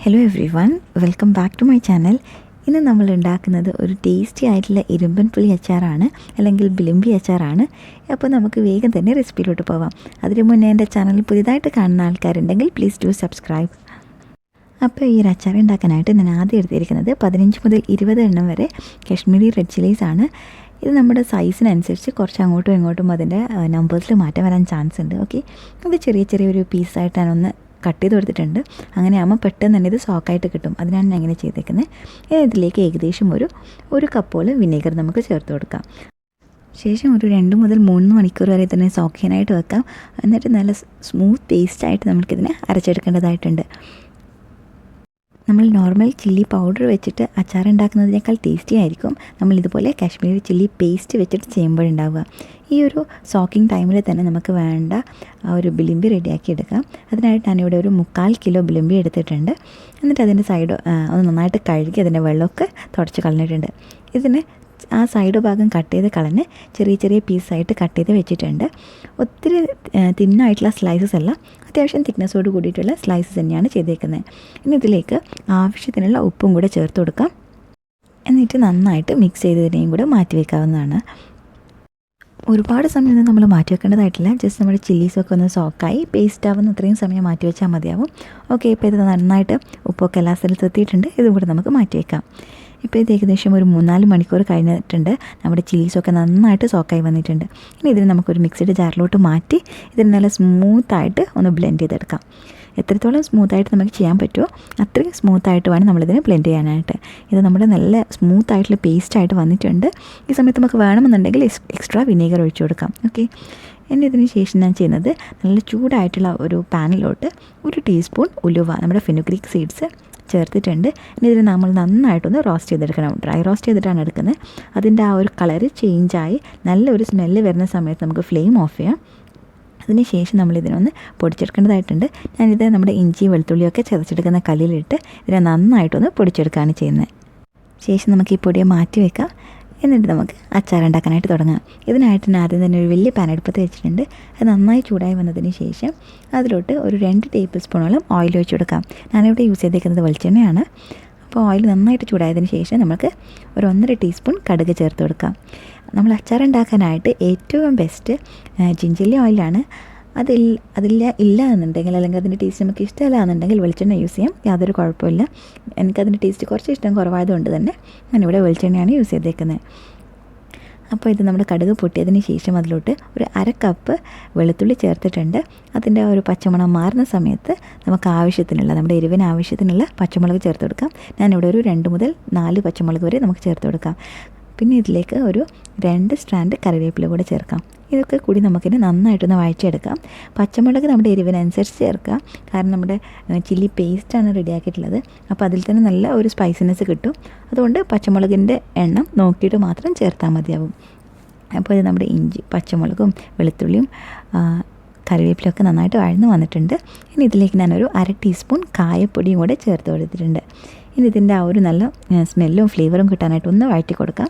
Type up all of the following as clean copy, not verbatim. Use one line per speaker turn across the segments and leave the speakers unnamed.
Hello everyone, welcome back to my channel. ഇന്ന് നമ്മൾ ഉണ്ടാക്കുന്നത് ഒരു ടേസ്റ്റി ആയിട്ടുള്ള ഇരുമ്പൻപുളി അച്ചാറാണ്, അല്ലെങ്കിൽ ബിലിമ്പി അച്ചാറാണ്. അപ്പോൾ നമുക്ക് വേഗം തന്നെ റെസിപ്പിയിലോട്ട് പോവാം. അതിന് മുന്നേ എൻ്റെ ചാനൽ പുതിയതായിട്ട് കാണുന്ന ആൾക്കാരുണ്ടെങ്കിൽ പ്ലീസ് ഡു സബ്സ്ക്രൈബ്. അപ്പോൾ ഈ ഒരു അച്ചാർ ഉണ്ടാക്കാനായിട്ട് ഞാൻ ആദ്യം എടുത്തിരിക്കുന്നത് 15 മുതൽ 20 എണ്ണം വരെ കാശ്മീരി റെഡ് ചില്ലീസ് ആണ്. ഇത് നമ്മുടെ സൈസിനനുസരിച്ച് കുറച്ച് അങ്ങോട്ടും ഇങ്ങോട്ടും അതിൻ്റെ നമ്പേഴ്സിൽ മാറ്റം വരാൻ ചാൻസ് ഉണ്ട്. ഓക്കെ, അത് ചെറിയൊരു പീസായിട്ട് ഞാനൊന്ന് കട്ട് ചെയ്ത് കൊടുത്തിട്ടുണ്ട്. അങ്ങനെ ആകുമ്പോൾ പെട്ടെന്ന് തന്നെ ഇത് സോക്കായിട്ട് കിട്ടും. അതിനാണ് ഞാൻ ഇങ്ങനെ ചെയ്തേക്കുന്നത്. ഇതിലേക്ക് ഏകദേശം ഒരു കപ്പോളം വിനീഗർ നമുക്ക് ചേർത്ത് കൊടുക്കാം. ശേഷം ഒരു 2 മുതൽ 3 മണിക്കൂർ വരെ തന്നെ സോക്ക് ചെയ്യാനായിട്ട് വെക്കാം. എന്നിട്ട് നല്ല സ്മൂത്ത് പേസ്റ്റായിട്ട് നമുക്കിതിനെ അരച്ചെടുക്കേണ്ടതായിട്ടുണ്ട്. നമ്മൾ നോർമൽ ചില്ലി പൗഡർ വെച്ചിട്ട് അച്ചാർ ഉണ്ടാക്കുന്നതിനേക്കാൾ ടേസ്റ്റി ആയിരിക്കും നമ്മൾ ഇതുപോലെ കാശ്മീരി ചില്ലി പേസ്റ്റ് വെച്ചിട്ട് ചെയ്യുമ്പോഴുണ്ടാവുക. ഈ ഒരു സോക്കിംഗ് ടൈമിൽ തന്നെ നമുക്ക് വേണ്ട ഒരു ബിലിമ്പി റെഡിയാക്കി എടുക്കാം. അതിനായിട്ട് ഞാനിവിടെ ഒരു 3/4 കിലോ ബിലിമ്പി എടുത്തിട്ടുണ്ട്. എന്നിട്ട് അതിൻ്റെ സൈഡ് ഒന്ന് നന്നായിട്ട് കഴുകി അതിൻ്റെ വെള്ളമൊക്കെ തുടച്ച് കളഞ്ഞിട്ടുണ്ട്. ഇതിന് ആ സൈഡ് ഭാഗം കട്ട് ചെയ്ത് കളഞ്ഞ് ചെറിയ പീസായിട്ട് കട്ട് ചെയ്ത് വെച്ചിട്ടുണ്ട്. ഒത്തിരി തിന്നായിട്ടുള്ള സ്ലൈസസ് അല്ല, അത്യാവശ്യം തിക്നെസ്സോട് കൂടിയിട്ടുള്ള സ്ലൈസസ് തന്നെയാണ് ചെയ്തേക്കുന്നത്. ഇനി ഇതിലേക്ക് ആവശ്യത്തിനുള്ള ഉപ്പും കൂടെ ചേർത്ത് കൊടുക്കാം. എന്നിട്ട് നന്നായിട്ട് മിക്സ് ചെയ്തതിനെയും കൂടെ മാറ്റി വയ്ക്കാവുന്നതാണ്. ഒരുപാട് സമയമൊന്നും നമ്മൾ മാറ്റി വെക്കേണ്ടതായിട്ടില്ല. ജസ്റ്റ് നമ്മുടെ ചില്ലീസൊക്കെ ഒന്ന് സോക്കായി പേസ്റ്റ് ആവുന്ന അത്രയും സമയം മാറ്റി വെച്ചാൽ മതിയാവും. ഓക്കെ, ഇപ്പോൾ ഇത് നന്നായിട്ട് ഉപ്പൊക്കെ എല്ലാ സ്ഥലത്തും എത്തിയിട്ടുണ്ട്. ഇതും കൂടെ നമുക്ക് മാറ്റി വയ്ക്കാം. ഇപ്പോൾ ഇത് ഏകദേശം ഒരു 3-4 മണിക്കൂർ കഴിഞ്ഞിട്ടുണ്ട്. നമ്മുടെ ചില്ലീസൊക്കെ നന്നായിട്ട് സോക്കായി വന്നിട്ടുണ്ട്. ഇനി ഇതിന് നമുക്കൊരു മിക്സിയുടെ ജാറിലോട്ട് മാറ്റി ഇതിന് നല്ല സ്മൂത്തായിട്ട് ഒന്ന് ബ്ലെൻഡ് ചെയ്തെടുക്കാം. എത്രത്തോളം സ്മൂത്തായിട്ട് നമുക്ക് ചെയ്യാൻ പറ്റുമോ അത്രയും സ്മൂത്തായിട്ട് വേണം നമ്മളിതിനെ ബ്ലെൻഡ് ചെയ്യാനായിട്ട്. ഇത് നമ്മുടെ നല്ല സ്മൂത്തായിട്ടുള്ള പേസ്റ്റായിട്ട് വന്നിട്ടുണ്ട്. ഈ സമയത്ത് നമുക്ക് വേണമെന്നുണ്ടെങ്കിൽ എക്സ്ട്രാ വിനീഗർ ഒഴിച്ചു കൊടുക്കാം. ഓക്കെ, ഇനി ഇതിന് ശേഷം ഞാൻ ചെയ്യുന്നത് നല്ല ചൂടായിട്ടുള്ള ഒരു പാനിലോട്ട് 1 ടീസ്പൂൺ ഉലുവ, നമ്മുടെ ഫെനുഗ്രീക്ക് സീഡ്സ് ചേർത്തിട്ടുണ്ട്. ഇനി ഇതിന് നമ്മൾ നന്നായിട്ടൊന്ന് റോസ്റ്റ് ചെയ്തെടുക്കണം. ഡ്രൈ റോസ്റ്റ് ചെയ്തിട്ടാണ് എടുക്കുന്നത്. അതിൻ്റെ ആ ഒരു കളറ് ചേഞ്ചായി നല്ലൊരു സ്മെല്ല് വരുന്ന സമയത്ത് നമുക്ക് ഫ്ലെയിം ഓഫ് ചെയ്യാം. അതിന് ശേഷം നമ്മളിതിനൊന്ന് പൊടിച്ചെടുക്കേണ്ടതായിട്ടുണ്ട്. ഞാനിത് നമ്മുടെ ഇഞ്ചി വെളുത്തുള്ളിയൊക്കെ ചതച്ചെടുക്കുന്ന കല്ലിലിട്ട് ഇതിനെ നന്നായിട്ടൊന്ന് പൊടിച്ചെടുക്കുകയാണ് ചെയ്യുന്നത്. ശേഷം നമുക്ക് ഈ പൊടിയെ മാറ്റി വെക്കാം. എന്നിട്ട് നമുക്ക് അച്ചാർ ഉണ്ടാക്കാനായിട്ട് തുടങ്ങാം. ഇതിനായിട്ട് ഞാൻ ആദ്യം തന്നെ ഒരു വലിയ പാൻ അടുപ്പത്ത് വെച്ചിട്ടുണ്ട്. അത് നന്നായി ചൂടായി വന്നതിന് ശേഷം അതിലോട്ട് ഒരു 2 ടേബിൾ സ്പൂണോളം ഓയിൽ ഒഴിച്ച് കൊടുക്കാം. ഞാനിവിടെ യൂസ് ചെയ്തേക്കുന്നത് വെളിച്ചെണ്ണയാണ്. അപ്പോൾ ഓയിൽ നന്നായിട്ട് ചൂടായതിന് ശേഷം നമുക്ക് ഒരു 1.5 ടീസ്പൂൺ കടുക് ചേർത്ത് കൊടുക്കാം. നമ്മൾ അച്ചാർ ഉണ്ടാക്കാനായിട്ട് ഏറ്റവും ബെസ്റ്റ് ജിഞ്ചില്ലി ഓയിലാണ്. ഇല്ല എന്നുണ്ടെങ്കിൽ, അല്ലെങ്കിൽ അതിൻ്റെ ടേസ്റ്റ് നമുക്ക് ഇഷ്ടമല്ല എന്നുണ്ടെങ്കിൽ വെളിച്ചെണ്ണ യൂസ് ചെയ്യാം. യാതൊരു കുഴപ്പമില്ല. എനിക്കതിൻ്റെ ടേസ്റ്റ് കുറച്ച് ഇഷ്ടം കുറവായതുകൊണ്ട് തന്നെ ഞാനിവിടെ വെളിച്ചെണ്ണയാണ് യൂസ് ചെയ്തേക്കുന്നത്. അപ്പോൾ ഇത് നമ്മുടെ കടുക് പൊട്ടിയതിന് ശേഷം അതിലോട്ട് ഒരു 1/2 കപ്പ് വെളുത്തുള്ളി ചേർത്തിട്ടുണ്ട്. അതിൻ്റെ ഒരു പച്ചമണം മാറുന്ന സമയത്ത് നമുക്ക് ആവശ്യത്തിനുള്ള, നമ്മുടെ എരിവിന് ആവശ്യത്തിനുള്ള പച്ചമുളക് ചേർത്ത് കൊടുക്കാം. ഞാനിവിടെ ഒരു 2 മുതൽ 4 പച്ചമുളക് വരെ നമുക്ക് ചേർത്ത് കൊടുക്കാം. പിന്നെ ഇതിലേക്ക് ഒരു 2 സ്ട്രാൻഡ് കറിവേപ്പില കൂടെ ചേർക്കാം. ഇതൊക്കെ കൂടി നമുക്കിന് നന്നായിട്ടൊന്ന് വഴച്ചെടുക്കാം. പച്ചമുളക് നമ്മുടെ എരിവിനനുസരിച്ച് ചേർക്കാം. കാരണം നമ്മുടെ ചില്ലി പേസ്റ്റാണ് റെഡിയാക്കിയിട്ടുള്ളത്. അപ്പോൾ അതിൽ തന്നെ നല്ല ഒരു സ്പൈസിനെസ് കിട്ടും. അതുകൊണ്ട് പച്ചമുളകിൻ്റെ എണ്ണം നോക്കിയിട്ട് മാത്രം ചേർത്താൽ മതിയാവും. അപ്പോൾ ഇത് നമ്മുടെ ഇഞ്ചി, പച്ചമുളകും വെളുത്തുള്ളിയും കറിവേപ്പിലൊക്കെ നന്നായിട്ട് വഴന്ന് വന്നിട്ടുണ്ട്. ഇനി ഇതിലേക്ക് ഞാനൊരു 1/2 ടീസ്പൂൺ കായപ്പൊടിയും കൂടെ ചേർത്ത് കൊടുത്തിട്ടുണ്ട്. ഇനി ഇതിൻ്റെ ആ ഒരു നല്ല സ്മെല്ലും ഫ്ലേവറും കിട്ടാനായിട്ട് ഒന്ന് വഴറ്റി കൊടുക്കാം.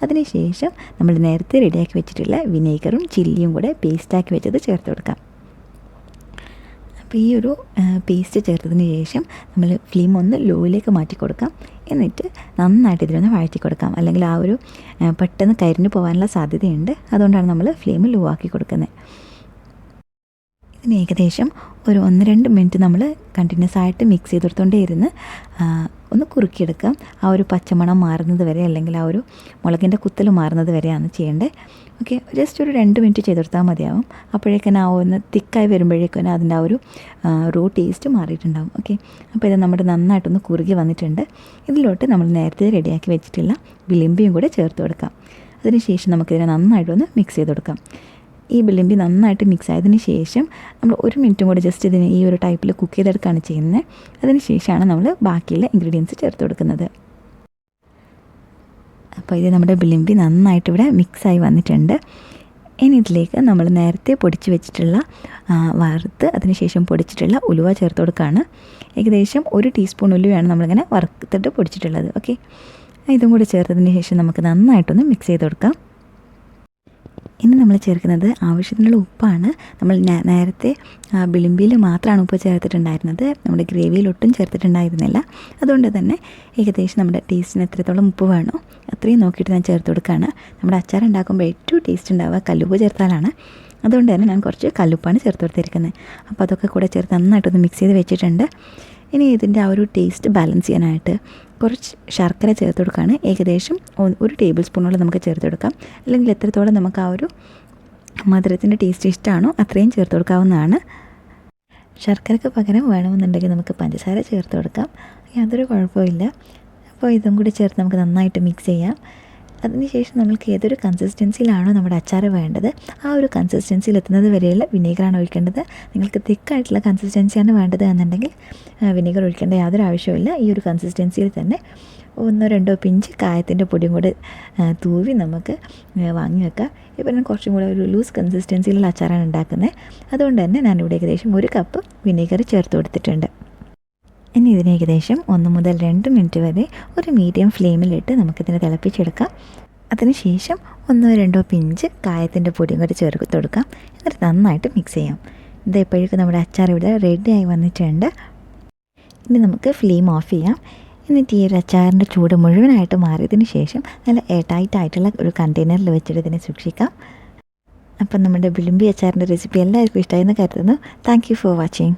അതിനുശേഷം നമ്മൾ നേരത്തെ റെഡിയാക്കി വെച്ചിട്ടുള്ള വിനീഗറും ചില്ലിയും കൂടെ പേസ്റ്റാക്കി വെച്ചത് ചേർത്ത് കൊടുക്കാം. അപ്പോൾ ഈ ഒരു പേസ്റ്റ് ചേർത്തതിന് ശേഷം നമ്മൾ ഫ്ലെയിം ഒന്ന് ലോയിലേക്ക് മാറ്റി കൊടുക്കാം. എന്നിട്ട് നന്നായിട്ട് ഇതിലൊന്ന് വഴറ്റി കൊടുക്കാം. അല്ലെങ്കിൽ ആ ഒരു പെട്ടെന്ന് കരിഞ്ഞു പോകാനുള്ള സാധ്യതയുണ്ട്. അതുകൊണ്ടാണ് നമ്മൾ ഫ്ലെയിം ലോ ആക്കി കൊടുക്കുന്നത്. ഇതിന് ഏകദേശം ഒരു 1-2 മിനിറ്റ് നമ്മൾ കണ്ടിന്യൂസ് ആയിട്ട് മിക്സ് ചെയ്തെടുത്തോണ്ടേ ഇരുന്ന് ഒന്ന് കുറുക്കിയെടുക്കാം. ആ ഒരു പച്ചമണം മാറുന്നത് വരെ, അല്ലെങ്കിൽ ആ ഒരു മുളകിൻ്റെ കുത്തൽ മാറുന്നത് വരെയാണ് ചെയ്യേണ്ടത്. ഓക്കെ, ജസ്റ്റ് ഒരു 2 മിനിറ്റ് ചെയ്തെടുത്താൽ മതിയാവും. അപ്പോഴേക്കും ആ ഒന്ന് തിക്കായി വരുമ്പോഴേക്കും അതിൻ്റെ ആ ഒരു റോ ടേസ്റ്റ് മാറിയിട്ടുണ്ടാകും. ഓക്കെ, അപ്പോൾ ഇത് നമ്മുടെ നന്നായിട്ടൊന്ന് കുറുകി വന്നിട്ടുണ്ട്. ഇതിലോട്ട് നമ്മൾ നേരത്തെ റെഡിയാക്കി വെച്ചിട്ടുള്ള ബിലിമ്പിയും കൂടെ ചേർത്ത് കൊടുക്കാം. അതിനുശേഷം നമുക്കിതിനെ നന്നായിട്ടൊന്ന് മിക്സ് ചെയ്ത് കൊടുക്കാം. ഈ ബിലിമ്പി നന്നായിട്ട് മിക്സ് ആയതിന് ശേഷം നമ്മൾ 1 മിനിറ്റും കൂടി ജസ്റ്റ് ഇതിന് ഈ ഒരു ടൈപ്പിൽ കുക്ക് ചെയ്തെടുക്കുകയാണ് ചെയ്യുന്നത്. അതിന് ശേഷമാണ് നമ്മൾ ബാക്കിയുള്ള ഇൻഗ്രീഡിയൻസ് ചേർത്ത് കൊടുക്കുന്നത്. അപ്പോൾ ഇത് നമ്മുടെ ബിലിമ്പി നന്നായിട്ട് ഇവിടെ മിക്സായി വന്നിട്ടുണ്ട്. ഇനി ഇതിലേക്ക് നമ്മൾ നേരത്തെ പൊടിച്ച് വെച്ചിട്ടുള്ള വറുത്ത് അതിന് ശേഷം പൊടിച്ചിട്ടുള്ള ഉലുവ ചേർത്ത് കൊടുക്കുകയാണ്. ഏകദേശം 1 ടീസ്പൂൺ ഉലുവയാണ് നമ്മളിങ്ങനെ വറുത്തിട്ട് പൊടിച്ചിട്ടുള്ളത്. ഓക്കെ, ഇതും കൂടി ചേർത്തതിന് ശേഷം നമുക്ക് നന്നായിട്ടൊന്ന് മിക്സ് ചെയ്ത് കൊടുക്കാം. ഇനി നമ്മൾ ചേർക്കുന്നത് ആവശ്യത്തിനുള്ള ഉപ്പാണ്. നമ്മൾ നേരത്തെ ബിളിമ്പിയിൽ മാത്രമാണ് ഉപ്പ് ചേർത്തിട്ടുണ്ടായിരുന്നത്, നമ്മുടെ ഗ്രേവിയിൽ ഒട്ടും ചേർത്തിട്ടുണ്ടായിരുന്നില്ല. അതുകൊണ്ട് തന്നെ ഏകദേശം നമ്മുടെ ടേസ്റ്റിന് എത്രത്തോളം ഉപ്പ് വേണോ അത്രയും നോക്കിയിട്ട് ഞാൻ ചേർത്ത് കൊടുക്കുകയാണ്. നമ്മുടെ അച്ചാർ ഉണ്ടാക്കുമ്പോൾ ഏറ്റവും ടേസ്റ്റ് ഉണ്ടാവുക കല്ലുപ്പ് ചേർത്താലാണ്. അതുകൊണ്ട് തന്നെ ഞാൻ കുറച്ച് കല്ലുപ്പാണ് ചേർത്ത് കൊടുത്തിരിക്കുന്നത്. അപ്പോൾ അതൊക്കെ കൂടെ ചേർത്ത് നന്നായിട്ടൊന്ന് മിക്സ് ചെയ്ത് വെച്ചിട്ടുണ്ട്. ഇനി ഇതിൻ്റെ ആ ഒരു ടേസ്റ്റ് ബാലൻസ് ചെയ്യാനായിട്ട് കുറച്ച് ശർക്കര ചേർത്ത് കൊടുക്കുകയാണ്. ഏകദേശം 1 ടേബിൾ സ്പൂണോളം നമുക്ക് ചേർത്ത് കൊടുക്കാം. അല്ലെങ്കിൽ എത്രത്തോളം നമുക്ക് ആ ഒരു മധുരത്തിൻ്റെ ടേസ്റ്റ് ഇഷ്ടമാണോ അത്രയും ചേർത്ത് കൊടുക്കാവുന്നതാണ്. ശർക്കരയ്ക്ക് പകരം വേണമെന്നുണ്ടെങ്കിൽ നമുക്ക് പഞ്ചസാര ചേർത്ത് കൊടുക്കാം, യാതൊരു കുഴപ്പമില്ല. അപ്പോൾ ഇതും കൂടി ചേർത്ത് നമുക്ക് നന്നായിട്ട് മിക്സ് ചെയ്യാം. അതിനുശേഷം നമ്മൾക്ക് ഏതൊരു കൺസിസ്റ്റൻസിയിലാണോ നമ്മുടെ അച്ചാർ വേണ്ടത് ആ ഒരു കൺസിസ്റ്റൻസിയിൽ എത്തുന്നത് വരെയുള്ള വിനീഗറാണ് ഒഴിക്കേണ്ടത്. നിങ്ങൾക്ക് തിക്കായിട്ടുള്ള കൺസിസ്റ്റൻസിയാണ് വേണ്ടത് എന്നുണ്ടെങ്കിൽ വിനീഗർ ഒഴിക്കേണ്ട യാതൊരു ആവശ്യമില്ല. ഈ ഒരു കൺസിസ്റ്റൻസിയിൽ തന്നെ 1-2 പിഞ്ച് കായത്തിൻ്റെ പൊടിയും കൂടെ തൂവി നമുക്ക് വാങ്ങി വെക്കാം. ഇപ്പോൾ ഞാൻ കുറച്ചും കൂടെ ഒരു ലൂസ് കൺസിസ്റ്റൻസിയിലുള്ള അച്ചാറാണ് ഉണ്ടാക്കുന്നത്. അതുകൊണ്ട് തന്നെ ഞാനിവിടെ ഏകദേശം 1 കപ്പ് വിനീഗർ ചേർത്ത് കൊടുത്തിട്ടുണ്ട്. ഇനി ഇതിന് ഏകദേശം 1 മുതൽ 2 മിനിറ്റ് വരെ ഒരു മീഡിയം ഫ്ലെയിമിലിട്ട് നമുക്കിതിനെ തിളപ്പിച്ചെടുക്കാം. അതിനുശേഷം 1-2 പിഞ്ച് കായത്തിൻ്റെ പൊടിയും കൂടി ചേർത്ത് കൊടുക്കാം. എന്നിട്ട് നന്നായിട്ട് മിക്സ് ചെയ്യാം. ഇതെപ്പോഴേക്കും നമ്മുടെ അച്ചാർ ഇവിടെ റെഡിയായി വന്നിട്ടുണ്ട്. ഇനി നമുക്ക് ഫ്ലെയിം ഓഫ് ചെയ്യാം. എന്നിട്ട് ഈ ഒരു അച്ചാറിൻ്റെ ചൂട് മുഴുവനായിട്ട് മാറിയതിന് ശേഷം നല്ല എയർടൈറ്റായിട്ടുള്ള ഒരു കണ്ടെയ്നറിൽ വെച്ചിട്ട് ഇതിനെ സൂക്ഷിക്കാം. അപ്പം നമ്മുടെ ബിലിമ്പി അച്ചാറിൻ്റെ റെസിപ്പി എല്ലാവർക്കും ഇഷ്ടമായെന്ന് കരുതുന്നു. Thank you for watching.